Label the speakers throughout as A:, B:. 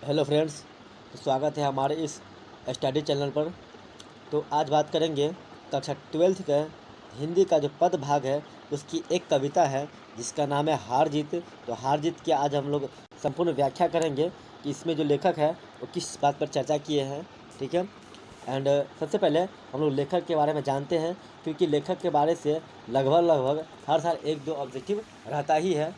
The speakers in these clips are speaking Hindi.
A: हेलो फ्रेंड्स, तो स्वागत है हमारे इस स्टडी चैनल पर। तो आज बात करेंगे कक्षा 12th का हिंदी का जो पद भाग है उसकी एक कविता है जिसका नाम है हार जीत। तो हार जीत की आज हम लोग संपूर्ण व्याख्या करेंगे कि इसमें जो लेखक है वो किस बात पर चर्चा किए हैं। ठीक है। एंड सबसे पहले हम लोग लेखक के बारे में जानते हैं, क्योंकि लेखक के बारे से लगभग हर साल एक दो ऑब्जेक्टिव रहता ही है।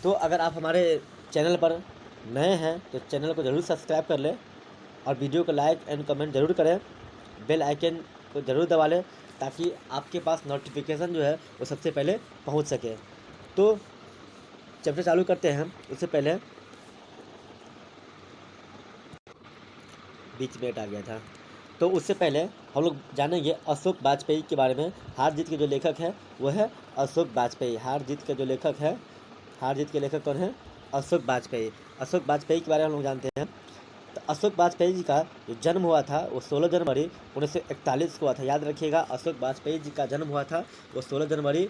A: तो अगर आप हमारे चैनल पर नए हैं तो चैनल को ज़रूर सब्सक्राइब कर लें और वीडियो को लाइक एंड कमेंट ज़रूर करें। बेल आइकन को ज़रूर दबा लें ताकि आपके पास नोटिफिकेशन जो है वो सबसे पहले पहुंच सके। तो चैप्टर चालू करते हैं। उससे पहले बीच में आ गया था, तो उससे पहले हम लोग जानेंगे अशोक वाजपेयी के बारे में। हार जीत के जो लेखक है वो है अशोक वाजपेयी। हार जीत के जो लेखक है, हार जीत के लेखक कौन है? अशोक वाजपेयी। अशोक वाजपेयी के बारे में हम लोग जानते हैं। तो अशोक वाजपेयी जी का जो जन्म हुआ था वो 16 जनवरी 1941 को हुआ था। याद रखिएगा, अशोक वाजपेयी जी का जन्म हुआ था वो 16 जनवरी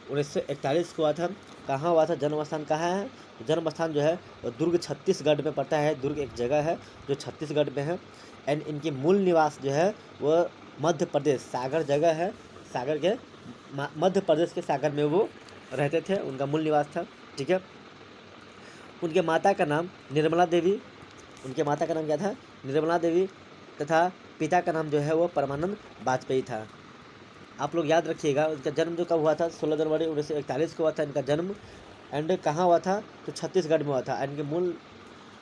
A: 1941 को हुआ था। कहाँ हुआ था? जन्म स्थान कहाँ है? जन्म स्थान जो है वो दुर्ग छत्तीसगढ़ में पड़ता है। दुर्ग एक जगह है जो छत्तीसगढ़ में है। एंड इनकी मूल निवास जो है वो मध्य प्रदेश, सागर जगह है, सागर के मध्य प्रदेश के सागर में वो रहते थे, उनका मूल निवास था। ठीक है। उनके माता का नाम निर्मला देवी, उनके माता का नाम क्या था? निर्मला देवी, तथा पिता का नाम जो है वो परमानंद वाजपेयी था। आप लोग याद रखिएगा, उनका जन्म जो कब हुआ था? 16 जनवरी 1941 को हुआ था इनका जन्म। एंड कहाँ हुआ था? तो छत्तीसगढ़ में हुआ था। इनके मूल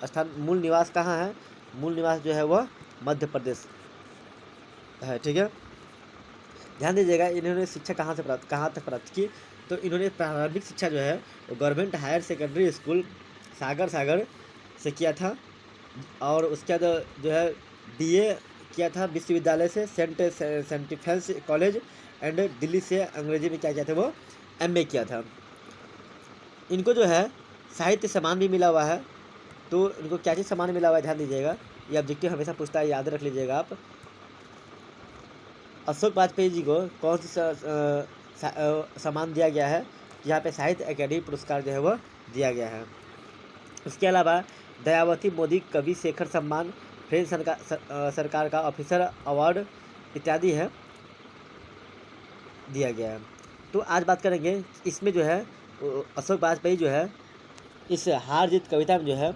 A: स्थान, मूल निवास कहाँ है? मूल निवास जो है वह मध्य प्रदेश है। ठीक है। ध्यान दीजिएगा, इन्होंने शिक्षा कहाँ तक प्राप्त की? तो इन्होंने प्रारंभिक शिक्षा जो है वो गवर्नमेंट हायर सेकेंडरी स्कूल सागर से किया था। और उसके बाद जो है बीए किया था विश्वविद्यालय से, सेंट सेंटिफेंस कॉलेज। एंड दिल्ली से अंग्रेजी में क्या किया था? वो एमए किया था। इनको जो है साहित्य सम्मान भी मिला हुआ है। तो इनको क्या चीज़ सम्मान मिला हुआ है? ध्यान दीजिएगा, ये ऑब्जेक्टिव हमेशा पूछता है, याद रख लीजिएगा आप। अशोक वाजपेयी जी को कौन सी सम्मान दिया गया है? यहाँ पे साहित्य अकेडमी पुरस्कार जो है वो दिया गया है। इसके अलावा दयावती मोदी कवि शेखर सम्मान, फ्रेंच सरकार का ऑफिसर अवार्ड इत्यादि है, दिया गया है। तो आज बात करेंगे इसमें जो है अशोक वाजपेयी जो है इस हार जीत कविता में जो है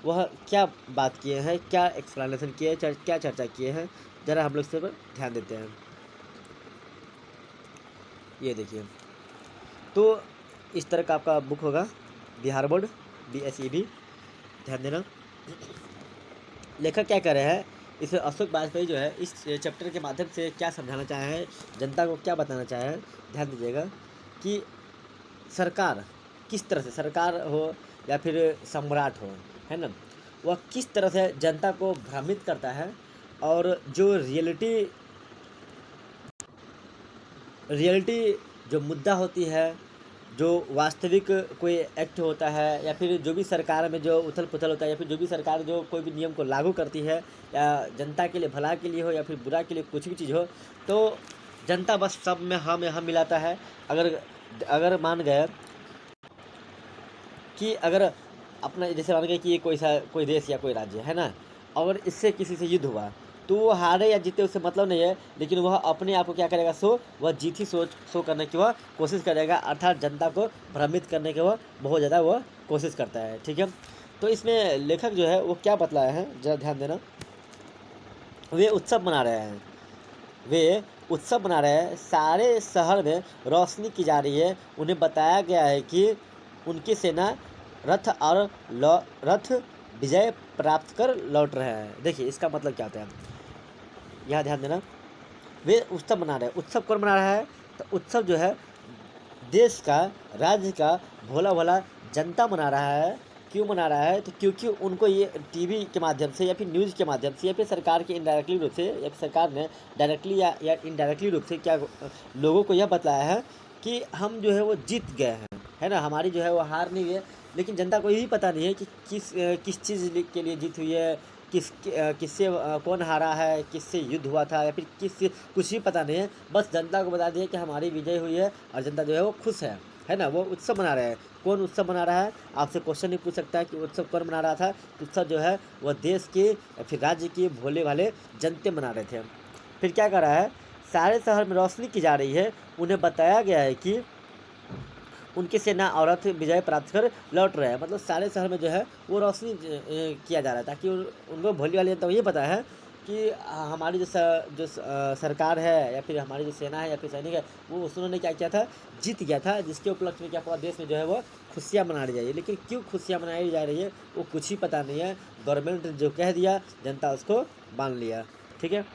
A: वह क्या बात किए हैं, क्या एक्सप्लेनेशन किए, क्या चर्चा किए हैं, ज़रा हम लोग इस पर ध्यान देते हैं। ये देखिए, तो इस तरह का आपका बुक होगा, बिहार बोर्ड BSEB, ध्यान देना। लेखक क्या कर रहे हैं? इस अशोक वाजपेयी जो है इस चैप्टर के माध्यम से क्या समझाना चाहे हैं, जनता को क्या बताना चाहे हैं? ध्यान दीजिएगा कि सरकार किस तरह से, सरकार हो या फिर सम्राट हो, है ना, वह किस तरह से जनता को भ्रमित करता है। और जो रियलिटी जो मुद्दा होती है, जो वास्तविक कोई एक्ट होता है, या फिर जो भी सरकार में जो उथल पुथल होता है, या फिर जो भी सरकार जो कोई भी नियम को लागू करती है, या जनता के लिए भला के लिए हो या फिर बुरा के लिए कुछ भी चीज़ हो, तो जनता बस सब में हम मिलाता है। अगर अगर मान गए कि अगर अपना, जैसे मान गए कि ये कोई देश या कोई राज्य है ना, और इससे किसी से युद्ध हुआ, तो वो हारे या जीते उससे मतलब नहीं है, लेकिन वह अपने आप को क्या करेगा? वह जीत ही शो करने की वह कोशिश करेगा, अर्थात जनता को भ्रमित करने की वह बहुत ज़्यादा वह कोशिश करता है। ठीक है। तो इसमें लेखक जो है वो क्या बतलाया है, ज़रा ध्यान देना। वे उत्सव मना रहे हैं, वे उत्सव मना रहे हैं, सारे शहर में रोशनी की जा रही है। उन्हें बताया गया है कि उनकी सेना रथ विजय प्राप्त कर लौट रहे हैं। देखिए इसका मतलब क्या होता है, यहाँ ध्यान देना। वे उत्सव मना रहे हैं, उत्सव कौन मना रहा है? तो उत्सव जो है देश का, राज्य का भोला भोला जनता मना रहा है। क्यों मना रहा है? तो क्योंकि उनको ये टीवी के माध्यम से या फिर न्यूज़ के माध्यम से या फिर सरकार के इनडायरेक्टली रूप से, या फिर सरकार ने डायरेक्टली या इनडायरेक्टली रूप से क्या लोगों को यह बतलाया है कि हम जो है वो जीत गए हैं, है ना, हमारी जो है वो हार नहीं हुई है। लेकिन जनता को यही पता नहीं है कि किस चीज़ के लिए जीत हुई है, किससे कौन हारा है, किससे युद्ध हुआ था, या फिर कुछ भी पता नहीं है। बस जनता को बता दिया कि हमारी विजय हुई है और जनता जो है वो खुश है ना, वो उत्सव मना रहे हैं। कौन उत्सव मना रहा है, आपसे क्वेश्चन नहीं पूछ सकता है कि उत्सव कौन मना रहा था। उत्सव जो है वह देश के या फिर राज्य के भोले भाले जनते मना रहे थे। फिर क्या कर रहा है, सारे शहर में रोशनी की जा रही है, उन्हें बताया गया है कि उनकी सेना और रथ विजय प्राप्त कर लौट रहे हैं। मतलब सारे शहर में जो है वो रोशनी किया जा रहा है, ताकि उनको भोली वाली जनता को ये पता है कि हमारी जो सरकार है या फिर हमारी जो सेना है या फिर सैनिक है, वो उन्होंने क्या किया था, जीत गया था, जिसके उपलक्ष्य में क्या पूरा देश में जो है वो खुशियाँ मनाई जा रही है। लेकिन क्यों खुशियाँ मनाई जा रही है वो कुछ ही पता नहीं है। गवर्नमेंट जो कह दिया, जनता उसको मान लिया। ठीक है,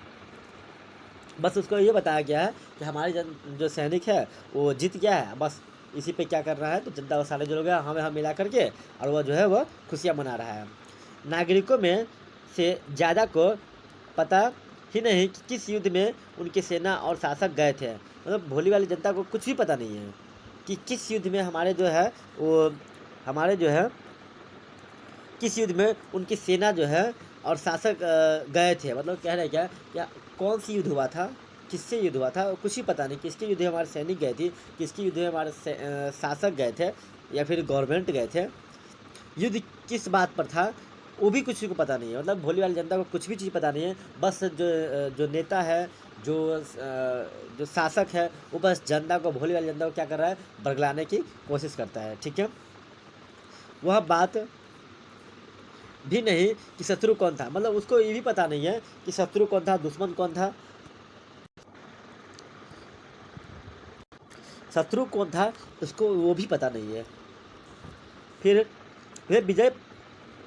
A: बस उसको ये बताया गया है कि हमारी जो सैनिक है वो जीत गया है, बस इसी पे क्या कर रहा है, तो जनता वो सारे जो लोग हैं हम मिला करके और वह जो है वह खुशियाँ मना रहा है। नागरिकों में से ज़्यादा को पता ही नहीं कि किस युद्ध में उनकी सेना और शासक गए थे। मतलब भोली वाली जनता को कुछ भी पता नहीं है कि किस युद्ध में हमारे जो है वो हमारे जो है किस युद्ध में उनकी सेना जो है और शासक गए थे। मतलब कह रहे क्या, कौन सी युद्ध हुआ था, किससे युद्ध हुआ था, कुछ ही पता नहीं। किसके युद्ध में हमारे सैनिक गए थे, किसके युद्ध में हमारे शासक गए थे या फिर गवर्नमेंट गए थे, युद्ध किस बात पर था, वो भी कुछ को पता नहीं है। मतलब भोली वाली जनता को कुछ भी चीज़ पता नहीं है। बस जो नेता है, जो शासक है, वो बस जनता को, भोली वाली जनता को क्या कर रहा है, बरगलाने की कोशिश करता है। ठीक है, वह बात भी नहीं कि शत्रु कौन था। मतलब उसको ये भी पता नहीं है कि शत्रु कौन था, दुश्मन कौन था, शत्रु कौन था, उसको वो भी पता नहीं है। फिर वे विजय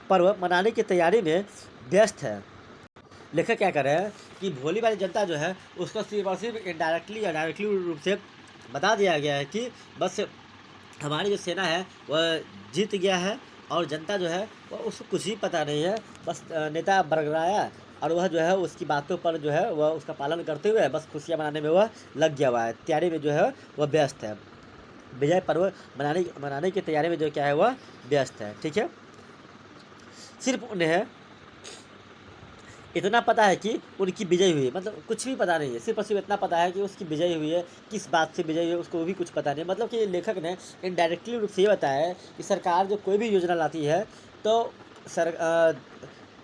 A: पर्व मनाने की तैयारी में व्यस्त है। लेखक क्या कर रहे हैं कि भोली वाली जनता जो है उसको सिर्फ और सिर्फ इनडायरेक्टली या डायरेक्टली रूप से बता दिया गया है कि बस हमारी जो सेना है वह जीत गया है, और जनता जो है वह उसको कुछ ही पता नहीं है। बस नेता बरगराया और वह जो है उसकी बातों पर जो है वह उसका पालन करते हुए बस खुशियाँ मनाने में वह लग गया हुआ है, तैयारी में जो है वह व्यस्त है। विजय पर्व मनाने की तैयारी में जो क्या है वह व्यस्त है। ठीक है, सिर्फ उन्हें इतना पता है कि उनकी विजय हुई है। मतलब कुछ भी पता नहीं है, सिर्फ और सिर्फ इतना पता है कि उसकी विजय हुई है, किस बात से विजय हुई है उसको भी कुछ पता नहीं। मतलब कि लेखक ने इनडायरेक्टली रूप से ये बताया है कि सरकार जो कोई भी योजना लाती है तो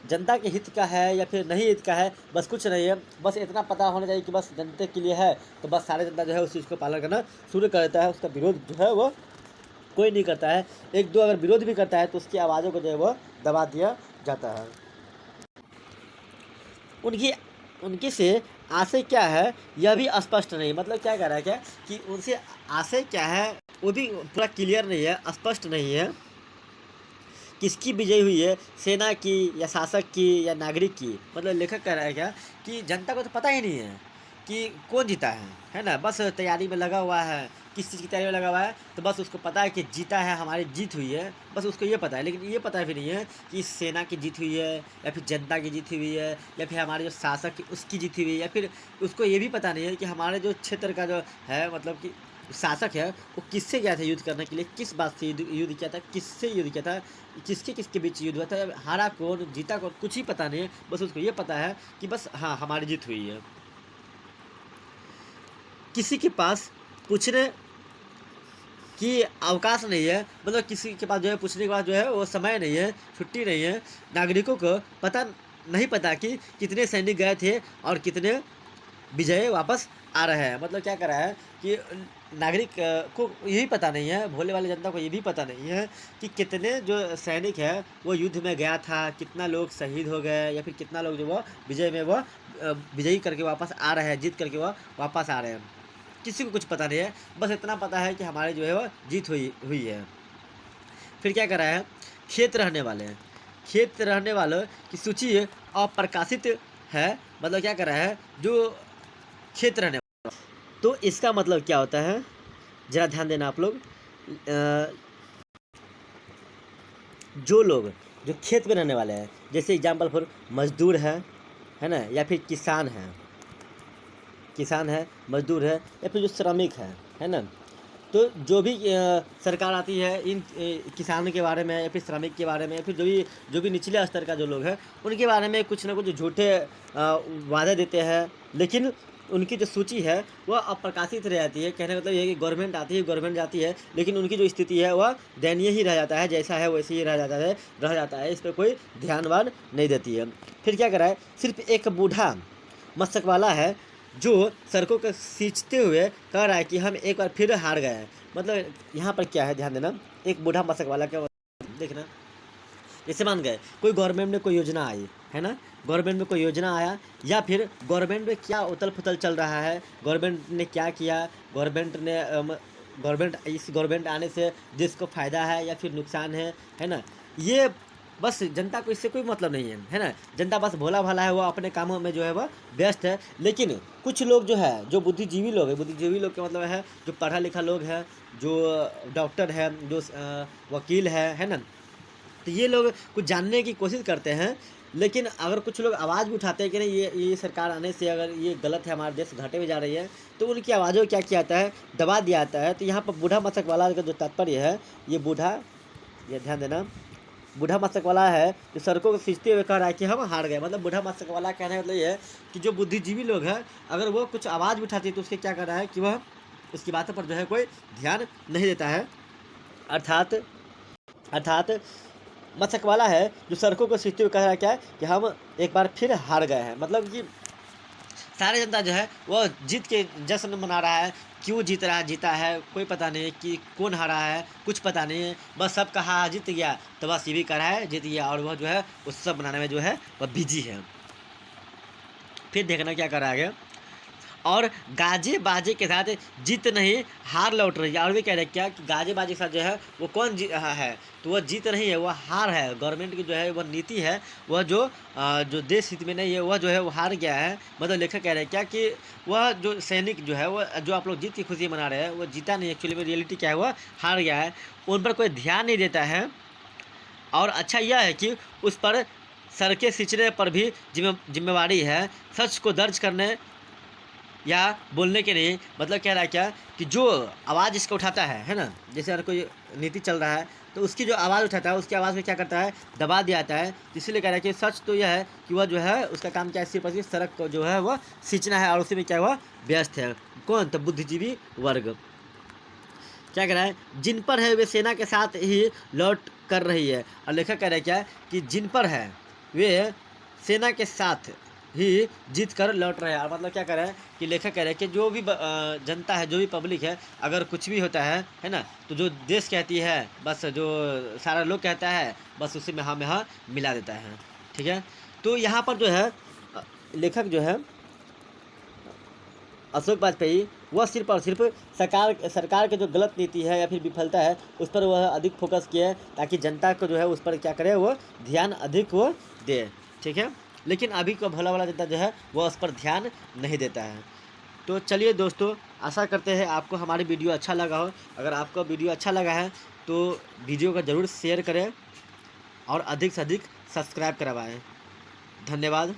A: जनता के हित का है या फिर नहीं हित का है, बस कुछ नहीं है। बस इतना पता होना चाहिए कि बस जनता के लिए है, तो बस सारे जनता जो है उस चीज़ को पालन करना शुरू कर देता है। उसका विरोध जो है वो कोई नहीं करता है। एक दो अगर विरोध भी करता है तो उसकी आवाज़ों को जो है वो दबा दिया जाता है। उनकी से आशय क्या है यह भी स्पष्ट नहीं। मतलब क्या कह रहा है क्या कि उनसे आशय क्या है वो भी पूरा क्लियर नहीं है, स्पष्ट नहीं है। किसकी विजय हुई है, सेना की या शासक की या नागरिक की। मतलब लेखक कह रहा है क्या कि जनता को तो पता ही नहीं है कि कौन जीता है ना। बस तैयारी में लगा हुआ है, किस चीज़ की तैयारी में लगा हुआ है, तो बस उसको पता है कि जीता है, हमारी जीत हुई है, बस उसको ये पता है। लेकिन ये पता भी नहीं है कि सेना की जीत हुई है या फिर जनता की जीत हुई है या फिर हमारे जो शासक उसकी जीत हुई है, या फिर उसको ये भी पता नहीं है कि हमारे जो क्षेत्र का जो है, मतलब कि शासक है वो किससे गया था युद्ध करने के लिए, किस बात से युद्ध किया था, किससे युद्ध किया था, किसके बीच युद्ध हुआ था, हारा कौन जीता कौन, कुछ ही पता नहीं है। बस उसको ये पता है कि बस हाँ हमारी जीत हुई है। किसी के पास पूछने की अवकाश नहीं है। मतलब किसी के पास जो है पूछने के बाद जो है वो समय नहीं है, छुट्टी नहीं है। नागरिकों को नहीं पता कि कितने सैनिक गए थे और कितने विजय वापस आ रहे हैं। मतलब क्या कर रहा है कि नागरिक को यही पता नहीं है, भोले वाली जनता को ये भी पता नहीं है कि कितने जो सैनिक है वो युद्ध में गया था, कितना लोग शहीद हो गए या फिर कितना लोग जो वो विजय में वो विजयी करके वापस आ रहे हैं, जीत करके वो वापस आ रहे हैं। किसी को कुछ पता नहीं है, बस इतना पता है कि हमारी जो है वो जीत हुई है। फिर क्या कर रहा है, खेत रहने वालों की सूची अप्रकाशित है। मतलब क्या कर रहा है, जो खेत रहने वाला, तो इसका मतलब क्या होता है, ज़रा ध्यान देना आप लोग। जो लोग जो खेत में रहने वाले हैं, जैसे एग्जाम्पल फॉर मजदूर है ना, या फिर किसान है, मजदूर है, या फिर जो श्रमिक है ना। तो जो भी सरकार आती है इन किसान के बारे में या फिर श्रमिक के बारे में या फिर जो भी निचले स्तर का जो लोग हैं उनके बारे में कुछ ना कुछ झूठे वादे देते हैं, लेकिन उनकी जो सूची है वह अप्रकाशित रह जाती है। कहने का मतलब ये है कि गवर्नमेंट आती है, गवर्नमेंट जाती है, लेकिन उनकी जो स्थिति है वह दयनीय ही रह जाता है, जैसा है वैसे ही रह जाता है। इस पर कोई ध्यान नहीं देती है। फिर क्या करा है, सिर्फ एक बूढ़ा मशक वाला है जो सड़कों को सींचते हुए कह रहा है कि हम एक बार फिर हार गए हैं। मतलब यहाँ पर क्या है, ध्यान देना, एक बूढ़ा मशक वाला क्या देखना, जैसे मान गए कोई गवर्नमेंट में कोई योजना आई है ना, गवर्नमेंट में कोई योजना आया, या फिर गवर्नमेंट में क्या उथल पुथल चल रहा है, गवर्नमेंट ने क्या किया, इस गवर्नमेंट आने से देश को फ़ायदा है या फिर नुकसान है ना, ये बस जनता को इससे कोई मतलब नहीं है ना। जनता बस भोला भाला है, वो अपने कामों में जो है वह व्यस्त है। लेकिन कुछ लोग जो है, जो बुद्धिजीवी लोग है, बुद्धिजीवी लोग का मतलब है जो पढ़ा लिखा लोग है, जो डॉक्टर है, जो वकील है ना, तो ये लोग कुछ जानने की कोशिश करते हैं। लेकिन अगर कुछ लोग आवाज़ भी उठाते हैं कि नहीं ये सरकार आने से अगर ये गलत है, हमारे देश घाटे में जा रही है, तो उनकी आवाज़ों को क्या किया जाता है, दबा दिया जाता है। तो यहाँ पर बूढ़ा मशक वाला का जो तात्पर्य है, ये ध्यान देना, बूढ़ा मशक वाला है जो सड़कों को सींचते हुए कह रहा है कि हम हार गए। मतलब बूढ़ा मशक वाला कहने का मतलब ये है कि जो बुद्धिजीवी लोग हैं, अगर वो कुछ आवाज़ भी उठाती है तो उसके क्या कर रहा है कि वह उसकी बातों पर जो है कोई ध्यान नहीं देता है। अर्थात मशक वाला है जो सड़कों को सींचते हुए कह रहा है क्या, कि हम एक बार फिर हार गए हैं। मतलब कि सारी जनता जो है वो जीत के जश्न मना रहा है। क्यों जीता है कोई पता नहीं, कि कौन हारा है कुछ पता नहीं है, बस सब कहा जीत गया, तो बस ये भी कह रहा है जीत गया, और वह जो है उत्सव मनाने में जो है वह बिजी है। फिर देखना क्या कर रहा है, और गाजे बाजे के साथ जीत नहीं हार लौट रही है। और भी कह रहे हैं क्या, कि गाजे बाजे के साथ जो है वो कौन है, तो वह जीत नहीं है, वह हार है। गवर्नमेंट की जो है वह नीति है, वह जो देश हित में नहीं है, वह जो है वो हार गया है। मतलब लेखक कह रहे हैं क्या, कि वह जो सैनिक जो है, वह जो आप लोग जीत की खुशी मना रहे हैं, वह जीता नहीं, एक्चुअली में रियलिटी क्या है, वह हार गया है। उन पर कोई ध्यान नहीं देता है। और अच्छा यह है कि उस पर सड़कें सींचने पर भी जिम्मेवारी है, सच को दर्ज करने या बोलने के लिए। मतलब कह रहा है क्या, कि जो आवाज़ इसका उठाता है ना, जैसे अगर कोई नीति चल रहा है तो उसकी जो आवाज़ उठाता है, उसकी आवाज़ में क्या करता है, दबा दिया जाता है। इसीलिए कह रहा है कि सच तो यह है कि वह जो है उसका काम क्या है, सिर्फ और सिर्फ सड़क को जो है वह सींचना है, और उसी में क्या हुआ व्यस्त है। कौन, तो बुद्धिजीवी वर्ग। क्या कह रहा है, जिन पर है वे सेना के साथ ही लौट कर रही है। और लेखक कह रहा है क्या, कि जिन पर है वे सेना के साथ ही जीत कर लौट रहे हैं। और मतलब क्या कह रहा है, कि लेखक कह रहे हैं कि जो भी जनता है, जो भी पब्लिक है, अगर कुछ भी होता है ना, तो जो देश कहती है, बस जो सारा लोग कहता है, बस उसी में हाँ मिला देता है। ठीक है, तो यहाँ पर जो है लेखक जो है अशोक वाजपेयी, वह सिर्फ और सिर्फ सरकार के जो गलत नीति है या फिर विफलता है, उस पर वह अधिक फोकस किया है, ताकि जनता को जो है उस पर क्या करे, वो ध्यान अधिक वो दे। ठीक है, लेकिन अभी को भला वाला जनता जो है वह उस पर ध्यान नहीं देता है। तो चलिए दोस्तों, आशा करते हैं आपको हमारी वीडियो अच्छा लगा हो। अगर आपको वीडियो अच्छा लगा है तो वीडियो को ज़रूर शेयर करें और अधिक से अधिक सब्सक्राइब करवाएं। धन्यवाद।